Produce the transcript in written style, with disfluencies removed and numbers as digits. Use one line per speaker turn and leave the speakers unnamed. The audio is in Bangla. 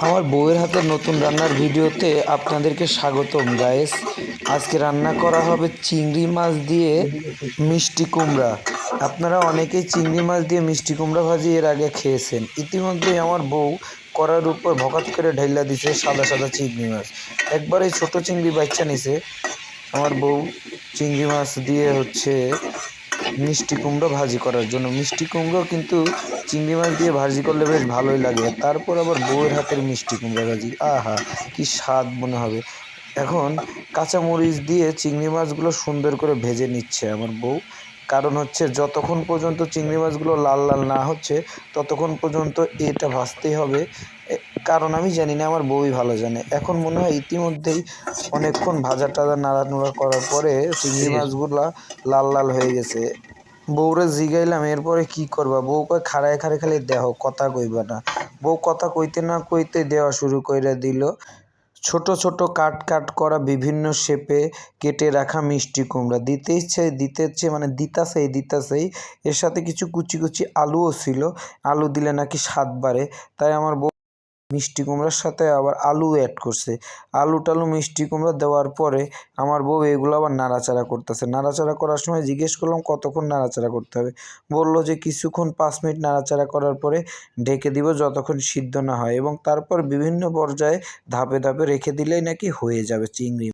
আমার বউয়ের হাতের নতুন রান্নার ভিডিওতে আপনাদেরকে স্বাগতম গাইস। আজকে রান্না করা হবে চিংড়ি মাছ দিয়ে মিষ্টি কুমড়া। আপনারা অনেকেই চিংড়ি মাছ দিয়ে মিষ্টি কুমড়া ভাজি এর আগে খেয়েছেন। ইতিমধ্যেই আমার বউ কড়ার উপর ভকাত করে ঢাইলা দিছে সাদা সাদা চিংড়ি মাছ। একবারে ছোট চিংড়ি বাচ্চা নিছে আমার বউ চিংড়ি মাছ দিয়ে মিষ্টি কুমড়ো ভাজি করার জন্য। মিষ্টি কুমড়ো কিন্তু চিংড়ি মাছ দিয়ে ভাজি করলে বেশ ভালোই লাগে। তারপর আবার বউয়ের হাতের মিষ্টি কুমড়া ভাজি, আহা কি স্বাদ মনে হবে। এখন কাঁচামরিচ দিয়ে চিংড়ি মাছগুলো সুন্দর করে ভেজে নিচ্ছে আমার বউ। কারণ যতক্ষণ পর্যন্ত চিংড়ি মাছগুলো লাল লাল না হচ্ছে ততক্ষণ পর্যন্ত এটা ভাজতেই হবে। কারণ আমি জানি না, আমার বউই ভালো জানে। এখন মনে হয় ইতিমধ্যেই অনেকক্ষণ ভাজা টাজা নাড়ানুড়া করার পরে চিংড়ি মাছগুলা লাল লাল হয়ে গেছে। বউরে জিগাইলাম এরপরে কি করবা, বউ কয় খাড়ায় খাড়ে খালি দেহ, কথা কইবা না। বউ কথা কইতে না কইতে দেওয়া শুরু কইরা দিল। ছোট ছোট কাট কাট করা বিভিন্ন শেপে কেটে রাখা মিষ্টি কুমড়া দিতেছে মানে দিতাছেই। এর সাথে কিছু কুচি কুচি আলুও ছিল। আলু দিলে নাকি স্বাদ বাড়ে, তাই আমার বউ মিষ্টি কুমড়ার সাথে আবার আলু অ্যাড করছে। আলু টালু মিষ্টি কুমড়া দেওয়ার পরে আমার বউ এগুলো আবার নাড়াচাড়া করতেছে। নাড়াচাড়া করার সময় জিজ্ঞেস করলাম কতক্ষণ নাড়াচাড়া করতে হবে। বলল যে কিছুক্ষণ 5 মিনিট নাড়াচাড়া করার পরে ঢেকে দিব যতক্ষণ সিদ্ধ না হয়, এবং তারপর বিভিন্ন পর্যায়ে ধাপে ধাপে রেখে দিলেই নাকি হয়ে যাবে চিংড়ি।